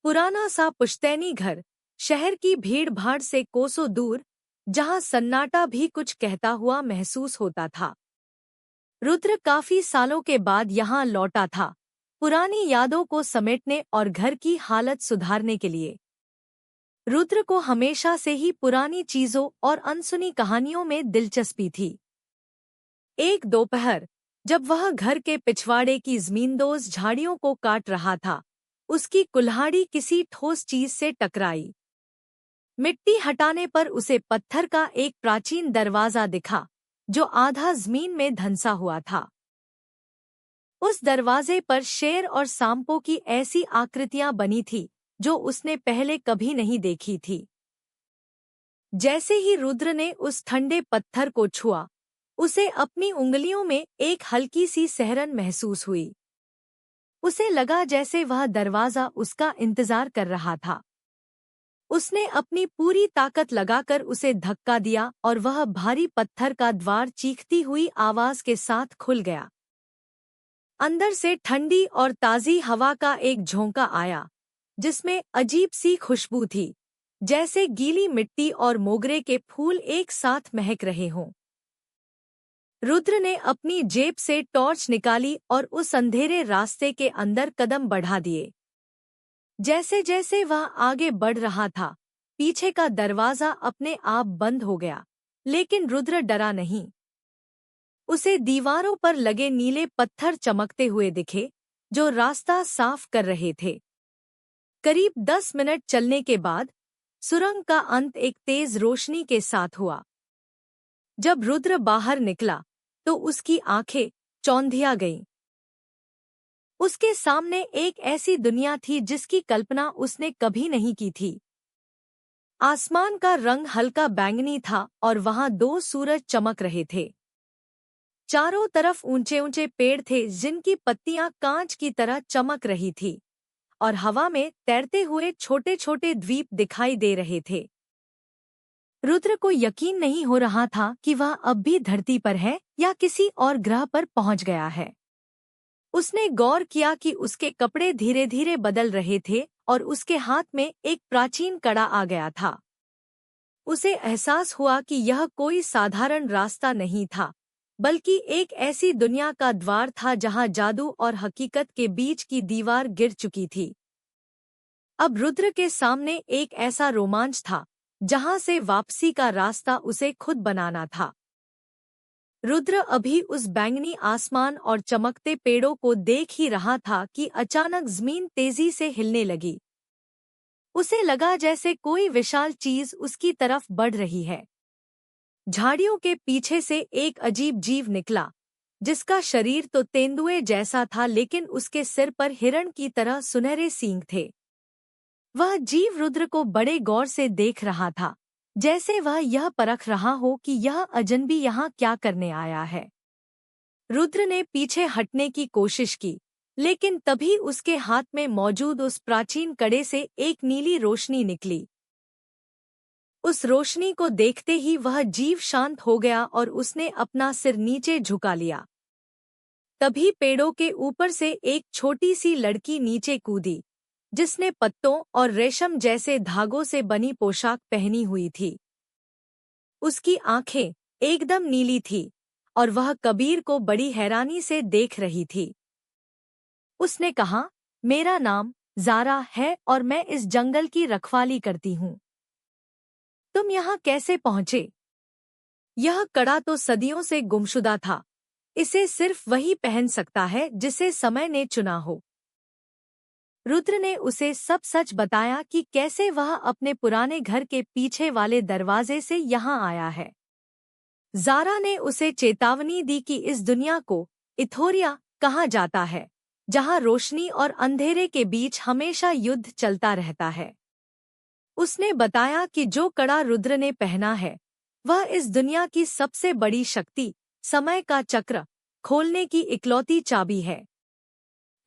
पुराना सा पुश्तैनी घर, शहर की भीड़-भाड़ से कोसों दूर, जहां सन्नाटा भी कुछ कहता हुआ महसूस होता था। रुद्र काफी सालों के बाद यहाँ लौटा था, पुरानी यादों को समेटने और घर की हालत सुधारने के लिए। रुद्र को हमेशा से ही पुरानी चीजों और अनसुनी कहानियों में दिलचस्पी थी। एक दोपहर, जब वह घर के पिछवाड़े की ज़मींदोज़ झाड़ियों को काट रहा था, उसकी कुल्हाड़ी किसी ठोस चीज से टकराई। मिट्टी हटाने पर उसे पत्थर का एक प्राचीन दरवाजा दिखा, जो आधा जमीन में धंसा हुआ था। उस दरवाजे पर शेर और सांपों की ऐसी आकृतियां बनी थी, जो उसने पहले कभी नहीं देखी थी। जैसे ही रुद्र ने उस ठंडे पत्थर को छुआ, उसे अपनी उंगलियों में एक हल्की सी सहरन महसूस हुई। उसे लगा जैसे वह दरवाजा उसका इंतजार कर रहा था। उसने अपनी पूरी ताकत लगाकर उसे धक्का दिया और वह भारी पत्थर का द्वार चीखती हुई आवाज के साथ खुल गया। अंदर से ठंडी और ताज़ी हवा का एक झोंका आया, जिसमें अजीब सी खुशबू थी, जैसे गीली मिट्टी और मोगरे के फूल एक साथ महक रहे हों। रुद्र ने अपनी जेब से टॉर्च निकाली और उस अंधेरे रास्ते के अंदर कदम बढ़ा दिए। जैसे जैसे वह आगे बढ़ रहा था, पीछे का दरवाजा अपने आप बंद हो गया, लेकिन रुद्र डरा नहीं। उसे दीवारों पर लगे नीले पत्थर चमकते हुए दिखे, जो रास्ता साफ कर रहे थे। करीब 10 मिनट चलने के बाद सुरंग का अंत एक तेज रोशनी के साथ हुआ। जब रुद्र बाहर निकला, तो उसकी आंखें चौंधिया गईं। उसके सामने एक ऐसी दुनिया थी जिसकी कल्पना उसने कभी नहीं की थी। आसमान का रंग हल्का बैंगनी था और वहां 2 सूरज चमक रहे थे। चारों तरफ ऊंचे ऊंचे पेड़ थे जिनकी पत्तियां कांच की तरह चमक रही थी, और हवा में तैरते हुए छोटे छोटे द्वीप दिखाई दे रहे थे। रुद्र को यकीन नहीं हो रहा था कि वह अब भी धरती पर है या किसी और ग्रह पर पहुंच गया है। उसने गौर किया कि उसके कपड़े धीरे धीरे बदल रहे थे और उसके हाथ में एक प्राचीन कड़ा आ गया था। उसे एहसास हुआ कि यह कोई साधारण रास्ता नहीं था, बल्कि एक ऐसी दुनिया का द्वार था जहां जादू और हकीकत के बीच की दीवार गिर चुकी थी। अब रुद्र के सामने एक ऐसा रोमांच था, जहां से वापसी का रास्ता उसे खुद बनाना था। रुद्र अभी उस बैंगनी आसमान और चमकते पेड़ों को देख ही रहा था कि अचानक जमीन तेजी से हिलने लगी। उसे लगा जैसे कोई विशाल चीज उसकी तरफ बढ़ रही है। झाड़ियों के पीछे से एक अजीब जीव निकला, जिसका शरीर तो तेंदुए जैसा था, लेकिन उसके सिर पर हिरण की तरह सुनहरे सींग थे। वह जीव रुद्र को बड़े गौर से देख रहा था, जैसे वह यह परख रहा हो कि यह अजनबी यहाँ क्या करने आया है। रुद्र ने पीछे हटने की कोशिश की, लेकिन तभी उसके हाथ में मौजूद उस प्राचीन कड़े से एक नीली रोशनी निकली। उस रोशनी को देखते ही वह जीव शांत हो गया और उसने अपना सिर नीचे झुका लिया। तभी पेड़ों के ऊपर से एक छोटी सी लड़की नीचे कूदी, जिसने पत्तों और रेशम जैसे धागों से बनी पोशाक पहनी हुई थी। उसकी आंखें एकदम नीली थी और वह कबीर को बड़ी हैरानी से देख रही थी। उसने कहा, मेरा नाम ज़ारा है और मैं इस जंगल की रखवाली करती हूँ। तुम यहाँ कैसे पहुँचे? यह कड़ा तो सदियों से गुमशुदा था। इसे सिर्फ वही पहन सकता है जिसे समय ने चुना हो। रुद्र ने उसे सब सच बताया कि कैसे वह अपने पुराने घर के पीछे वाले दरवाजे से यहाँ आया है। ज़ारा ने उसे चेतावनी दी कि इस दुनिया को इथोरिया कहा जाता है, जहाँ रोशनी और अंधेरे के बीच हमेशा युद्ध चलता रहता है। उसने बताया कि जो कड़ा रुद्र ने पहना है, वह इस दुनिया की सबसे बड़ी शक्ति, समय का चक्र, खोलने की इकलौती चाबी है।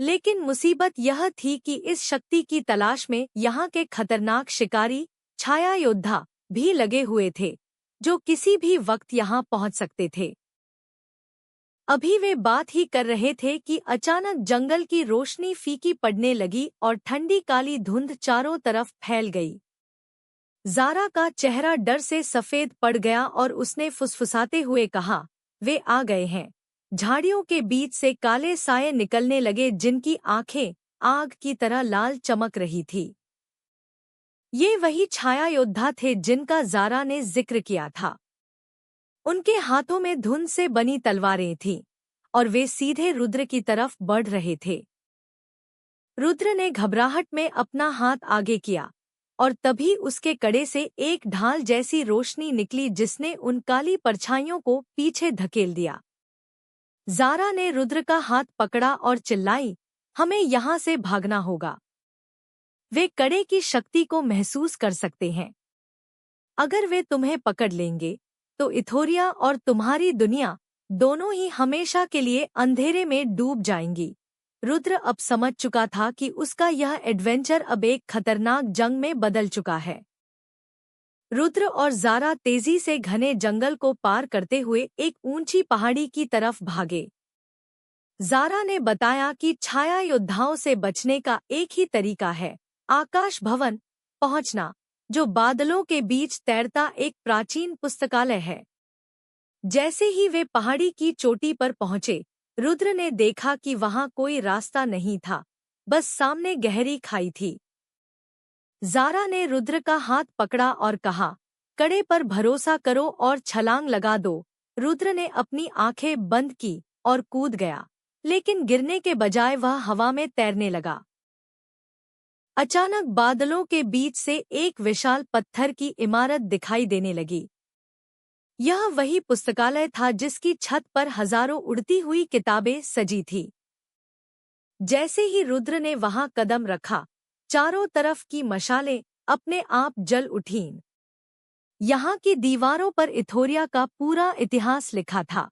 लेकिन मुसीबत यह थी कि इस शक्ति की तलाश में यहाँ के खतरनाक शिकारी, छाया योद्धा, भी लगे हुए थे, जो किसी भी वक्त यहाँ पहुँच सकते थे। अभी वे बात ही कर रहे थे कि अचानक जंगल की रोशनी फीकी पड़ने लगी और ठंडी काली धुंध चारों तरफ फैल गई। ज़ारा का चेहरा डर से सफ़ेद पड़ गया और उसने फुसफुसाते हुए कहा, वे आ गए हैं। झाड़ियों के बीच से काले साये निकलने लगे जिनकी आंखें आग की तरह लाल चमक रही थी। ये वही छाया योद्धा थे जिनका ज़ारा ने जिक्र किया था। उनके हाथों में धुंध से बनी तलवारें थीं और वे सीधे रुद्र की तरफ बढ़ रहे थे। रुद्र ने घबराहट में अपना हाथ आगे किया और तभी उसके कड़े से एक ढाल जैसी रोशनी निकली जिसने उन काली परछाइयों को पीछे धकेल दिया। ज़ारा ने रुद्र का हाथ पकड़ा और चिल्लाई, हमें यहाँ से भागना होगा। वे कड़े की शक्ति को महसूस कर सकते हैं। अगर वे तुम्हें पकड़ लेंगे तो इथोरिया और तुम्हारी दुनिया दोनों ही हमेशा के लिए अंधेरे में डूब जाएंगी। रुद्र अब समझ चुका था कि उसका यह एडवेंचर अब एक खतरनाक जंग में बदल चुका है। रुद्र और ज़ारा तेजी से घने जंगल को पार करते हुए एक ऊंची पहाड़ी की तरफ भागे। ज़ारा ने बताया कि छाया योद्धाओं से बचने का एक ही तरीका है, आकाश भवन पहुंचना, जो बादलों के बीच तैरता एक प्राचीन पुस्तकालय है। जैसे ही वे पहाड़ी की चोटी पर पहुंचे, रुद्र ने देखा कि वहां कोई रास्ता नहीं था, बस सामने गहरी खाई थी। ज़ारा ने रुद्र का हाथ पकड़ा और कहा, कड़े पर भरोसा करो और छलांग लगा दो। रुद्र ने अपनी आंखें बंद की और कूद गया, लेकिन गिरने के बजाय वह हवा में तैरने लगा। अचानक बादलों के बीच से एक विशाल पत्थर की इमारत दिखाई देने लगी। यह वही पुस्तकालय था जिसकी छत पर हजारों उड़ती हुई किताबें सजी थी। जैसे ही रुद्र ने वहां कदम रखा, चारों तरफ की मशालें अपने आप जल उठीं। यहाँ की दीवारों पर इथोरिया का पूरा इतिहास लिखा था।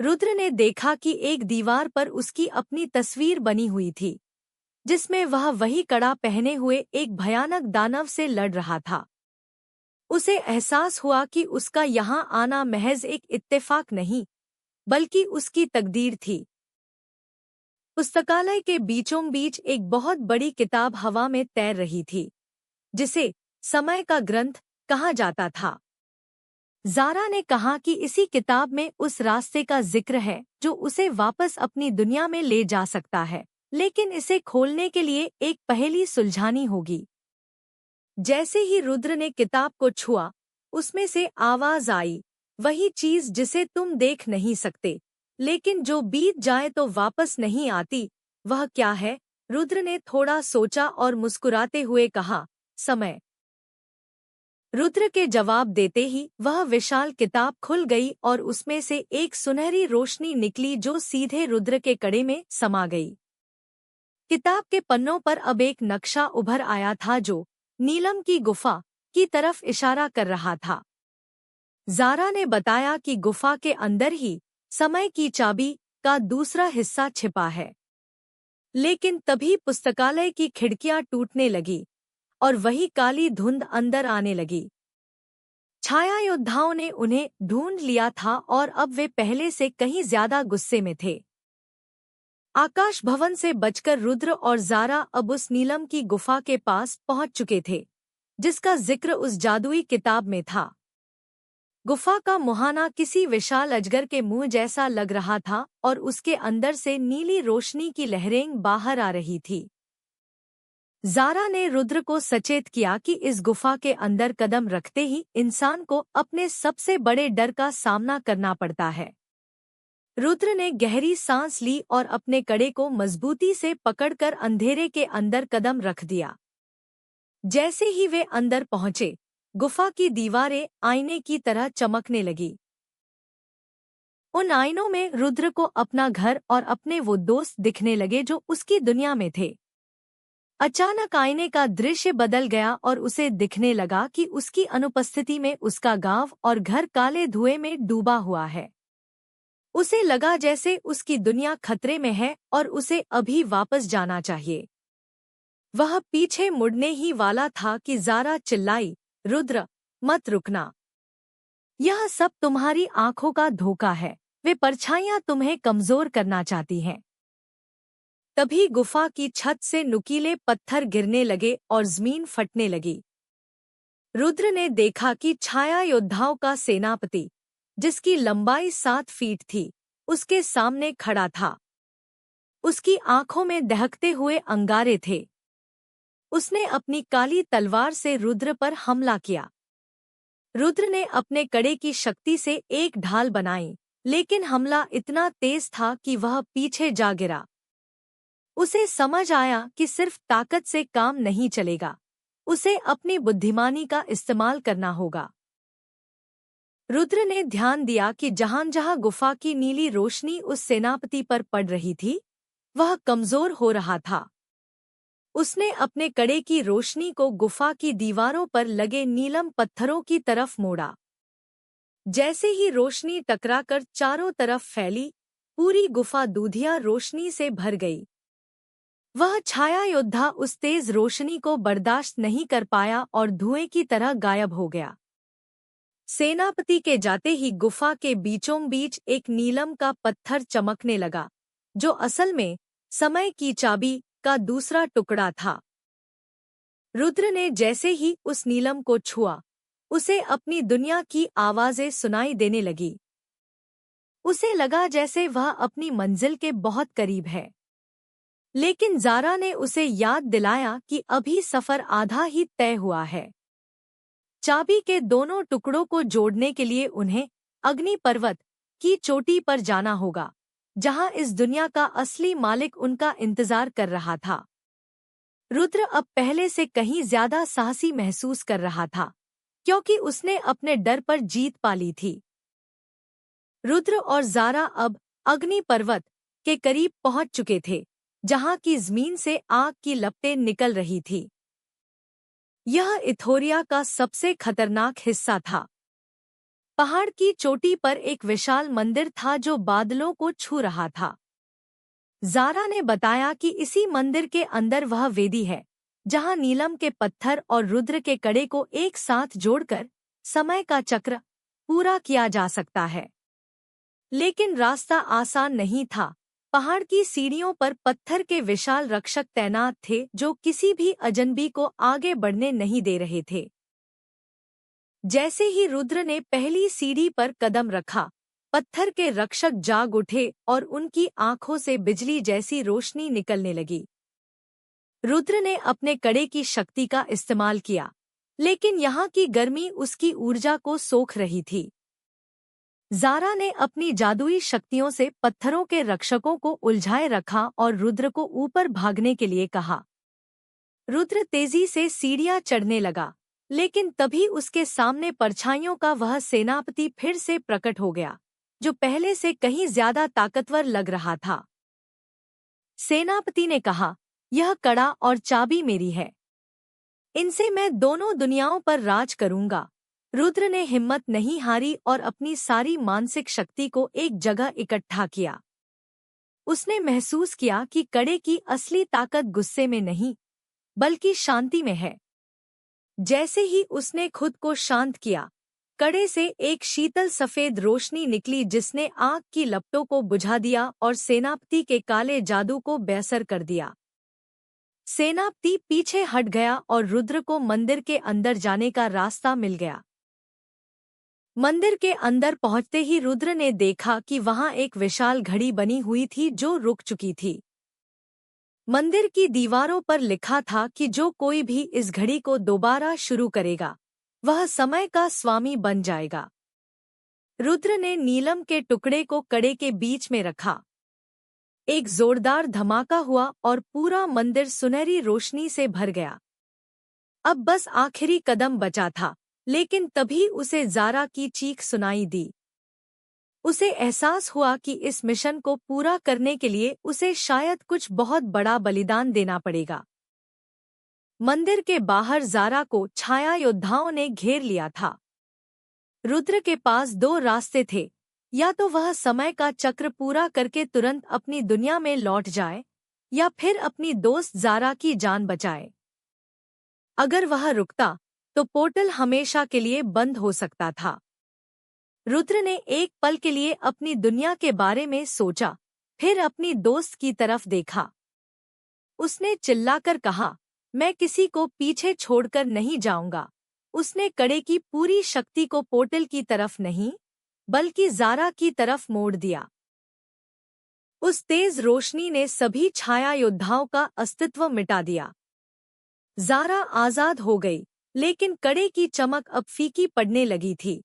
रुद्र ने देखा कि एक दीवार पर उसकी अपनी तस्वीर बनी हुई थी, जिसमें वह वही कड़ा पहने हुए एक भयानक दानव से लड़ रहा था। उसे एहसास हुआ कि उसका यहाँ आना महज एक इत्तेफाक नहीं, बल्कि उसकी तकदीर थी। पुस्तकालय के बीचों बीच एक बहुत बड़ी किताब हवा में तैर रही थी, जिसे समय का ग्रंथ कहा जाता था। ज़ारा ने कहा कि इसी किताब में उस रास्ते का जिक्र है जो उसे वापस अपनी दुनिया में ले जा सकता है, लेकिन इसे खोलने के लिए एक पहेली सुलझानी होगी। जैसे ही रुद्र ने किताब को छुआ, उसमें से आवाज आई, वही चीज जिसे तुम देख नहीं सकते, लेकिन जो बीत जाए तो वापस नहीं आती, वह क्या है? रुद्र ने थोड़ा सोचा और मुस्कुराते हुए कहा, समय। रुद्र के जवाब देते ही वह विशाल किताब खुल गई और उसमें से एक सुनहरी रोशनी निकली जो सीधे रुद्र के कड़े में समा गई। किताब के पन्नों पर अब एक नक्शा उभर आया था जो नीलम की गुफा की तरफ इशारा कर रहा था। ज़ारा ने बताया कि गुफा के अंदर ही समय की चाबी का दूसरा हिस्सा छिपा है। लेकिन तभी पुस्तकालय की खिड़कियां टूटने लगी और वही काली धुंध अंदर आने लगी। छाया योद्धाओं ने उन्हें ढूंढ लिया था और अब वे पहले से कहीं ज्यादा गुस्से में थे। आकाश भवन से बचकर रुद्र और ज़ारा अब उस नीलम की गुफा के पास पहुंच चुके थे, जिसका जिक्र उस जादुई किताब में था। गुफा का मुहाना किसी विशाल अजगर के मुंह जैसा लग रहा था और उसके अंदर से नीली रोशनी की लहरें बाहर आ रही थी। ज़ारा ने रुद्र को सचेत किया कि इस गुफा के अंदर कदम रखते ही इंसान को अपने सबसे बड़े डर का सामना करना पड़ता है। रुद्र ने गहरी सांस ली और अपने कड़े को मजबूती से पकड़कर अंधेरे के अंदर कदम रख दिया। जैसे ही वे अंदर पहुंचे, गुफा की दीवारें आईने की तरह चमकने लगी। उन आईनों में रुद्र को अपना घर और अपने वो दोस्त दिखने लगे जो उसकी दुनिया में थे। अचानक आईने का दृश्य बदल गया और उसे दिखने लगा कि उसकी अनुपस्थिति में उसका गांव और घर काले धुएं में डूबा हुआ है। उसे लगा जैसे उसकी दुनिया खतरे में है और उसे अभी वापस जाना चाहिए। वह पीछे मुड़ने ही वाला था कि ज़ारा चिल्लाई, रुद्र, मत रुकना। यह सब तुम्हारी आंखों का धोखा है। वे परछाइयां तुम्हें कमजोर करना चाहती हैं। तभी गुफा की छत से नुकीले पत्थर गिरने लगे और जमीन फटने लगी। रुद्र ने देखा कि छाया योद्धाओं का सेनापति, जिसकी लंबाई 7 फीट थी, उसके सामने खड़ा था। उसकी आंखों में दहकते हुए अंगारे थे। उसने अपनी काली तलवार से रुद्र पर हमला किया। रुद्र ने अपने कड़े की शक्ति से एक ढाल बनाई, लेकिन हमला इतना तेज था कि वह पीछे जा गिरा। उसे समझ आया कि सिर्फ ताकत से काम नहीं चलेगा, उसे अपनी बुद्धिमानी का इस्तेमाल करना होगा। रुद्र ने ध्यान दिया कि जहां-जहां गुफा की नीली रोशनी उस सेनापति पर पड़ रही थी, वह कमजोर हो रहा था। उसने अपने कड़े की रोशनी को गुफा की दीवारों पर लगे नीलम पत्थरों की तरफ मोड़ा। जैसे ही रोशनी टकराकर चारों तरफ फैली, पूरी गुफा दूधिया रोशनी से भर गई। वह छाया योद्धा उस तेज रोशनी को बर्दाश्त नहीं कर पाया और धुएं की तरह गायब हो गया। सेनापति के जाते ही गुफा के बीचों बीच एक नीलम का पत्थर चमकने लगा, जो असल में समय की चाबी का दूसरा टुकड़ा था। रुद्र ने जैसे ही उस नीलम को छुआ, उसे अपनी दुनिया की आवाजें सुनाई देने लगी। उसे लगा जैसे वह अपनी मंजिल के बहुत करीब है। लेकिन ज़ारा ने उसे याद दिलाया कि अभी सफर आधा ही तय हुआ है। चाबी के दोनों टुकड़ों को जोड़ने के लिए उन्हें अग्नि पर्वत की चोटी पर जाना होगा, जहां इस दुनिया का असली मालिक उनका इंतजार कर रहा था। रुद्र अब पहले से कहीं ज्यादा साहसी महसूस कर रहा था, क्योंकि उसने अपने डर पर जीत पा ली थी। रुद्र और ज़ारा अब अग्नि पर्वत के करीब पहुंच चुके थे, जहां की जमीन से आग की लपटें निकल रही थी। यह इथोरिया का सबसे खतरनाक हिस्सा था। पहाड़ की चोटी पर एक विशाल मंदिर था जो बादलों को छू रहा था। ज़ारा ने बताया कि इसी मंदिर के अंदर वह वेदी है, जहां नीलम के पत्थर और रुद्र के कड़े को एक साथ जोड़कर समय का चक्र पूरा किया जा सकता है। लेकिन रास्ता आसान नहीं था। पहाड़ की सीढ़ियों पर पत्थर के विशाल रक्षक तैनात थे, जो किसी भी अजनबी को आगे बढ़ने नहीं दे रहे थे। जैसे ही रुद्र ने पहली सीढ़ी पर कदम रखा, पत्थर के रक्षक जाग उठे और उनकी आंखों से बिजली जैसी रोशनी निकलने लगी। रुद्र ने अपने कड़े की शक्ति का इस्तेमाल किया, लेकिन यहाँ की गर्मी उसकी ऊर्जा को सोख रही थी। ज़ारा ने अपनी जादुई शक्तियों से पत्थरों के रक्षकों को उलझाए रखा और रुद्र को ऊपर भागने के लिए कहा। रुद्र तेजी से सीढ़ियां चढ़ने लगा, लेकिन तभी उसके सामने परछाइयों का वह सेनापति फिर से प्रकट हो गया, जो पहले से कहीं ज्यादा ताकतवर लग रहा था। सेनापति ने कहा, यह कड़ा और चाबी मेरी है। इनसे मैं दोनों दुनियाओं पर राज करूंगा। रुद्र ने हिम्मत नहीं हारी और अपनी सारी मानसिक शक्ति को एक जगह इकट्ठा किया। उसने महसूस किया कि कड़े की असली ताकत गुस्से में नहीं, बल्कि शांति में है। जैसे ही उसने खुद को शांत किया, कड़े से एक शीतल सफेद रोशनी निकली जिसने आग की लपटों को बुझा दिया और सेनापति के काले जादू को बेअसर कर दिया। सेनापति पीछे हट गया और रुद्र को मंदिर के अंदर जाने का रास्ता मिल गया। मंदिर के अंदर पहुंचते ही रुद्र ने देखा कि वहां एक विशाल घड़ी बनी हुई थी जो रुक चुकी थी। मंदिर की दीवारों पर लिखा था कि जो कोई भी इस घड़ी को दोबारा शुरू करेगा, वह समय का स्वामी बन जाएगा। रुद्र ने नीलम के टुकड़े को कड़े के बीच में रखा। एक जोरदार धमाका हुआ और पूरा मंदिर सुनहरी रोशनी से भर गया। अब बस आखिरी कदम बचा था, लेकिन तभी उसे ज़ारा की चीख सुनाई दी। उसे एहसास हुआ कि इस मिशन को पूरा करने के लिए उसे शायद कुछ बहुत बड़ा बलिदान देना पड़ेगा। मंदिर के बाहर ज़ारा को छाया योद्धाओं ने घेर लिया था। रुद्र के पास दो रास्ते थे, या तो वह समय का चक्र पूरा करके तुरंत अपनी दुनिया में लौट जाए, या फिर अपनी दोस्त ज़ारा की जान बचाए। अगर वह रुकता, तो पोर्टल हमेशा के लिए बंद हो सकता था। रुद्र ने एक पल के लिए अपनी दुनिया के बारे में सोचा, फिर अपनी दोस्त की तरफ देखा। उसने चिल्लाकर कहा, मैं किसी को पीछे छोड़कर नहीं जाऊंगा। उसने कड़े की पूरी शक्ति को पोर्टल की तरफ नहीं, बल्कि ज़ारा की तरफ मोड़ दिया। उस तेज रोशनी ने सभी छाया योद्धाओं का अस्तित्व मिटा दिया। ज़ारा आजाद हो गई, लेकिन कड़े की चमक अब फीकी पड़ने लगी थी।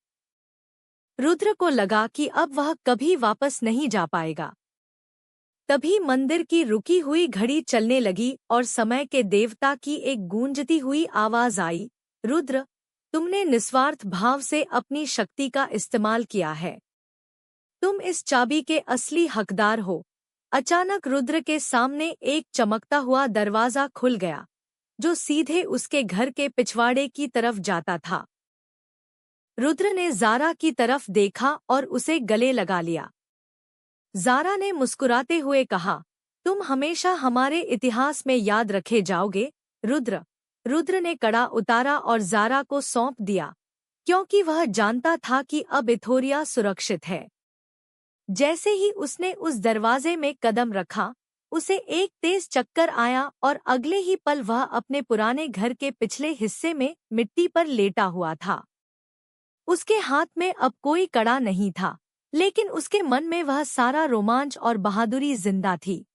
रुद्र को लगा कि अब वह कभी वापस नहीं जा पाएगा। तभी मंदिर की रुकी हुई घड़ी चलने लगी और समय के देवता की एक गूंजती हुई आवाज आई, रुद्र, तुमने निस्वार्थ भाव से अपनी शक्ति का इस्तेमाल किया है। तुम इस चाबी के असली हकदार हो। अचानक रुद्र के सामने एक चमकता हुआ दरवाजा खुल गया, जो सीधे उसके घर के पिछवाड़े की तरफ जाता था। रुद्र ने ज़ारा की तरफ देखा और उसे गले लगा लिया। ज़ारा ने मुस्कुराते हुए कहा, तुम हमेशा हमारे इतिहास में याद रखे जाओगे, रुद्र। रुद्र ने कड़ा उतारा और ज़ारा को सौंप दिया, क्योंकि वह जानता था कि अब इथोरिया सुरक्षित है। जैसे ही उसने उस दरवाजे में कदम रखा, उसे एक तेज चक्कर आया और अगले ही पल वह अपने पुराने घर के पिछले हिस्से में मिट्टी पर लेटा हुआ था। उसके हाथ में अब कोई कड़ा नहीं था, लेकिन उसके मन में वह सारा रोमांच और बहादुरी जिंदा थी।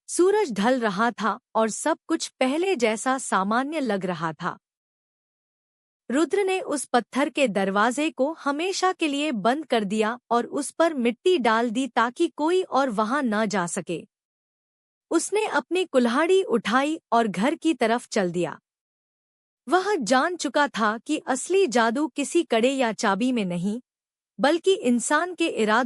सूरज ढल रहा था और सब कुछ पहले जैसा सामान्य लग रहा था। रुद्र ने उस पत्थर के दरवाजे को हमेशा के लिए बंद कर दिया और उस पर मिट्टी डाल दी ताकि कोई और वहां न जा सके। उसने अपनी कुल्हाड़ी उठाई और घर की तरफ चल दिया। वह जान चुका था कि असली जादू किसी कड़े या चाबी में नहीं, बल्कि इंसान के इरादों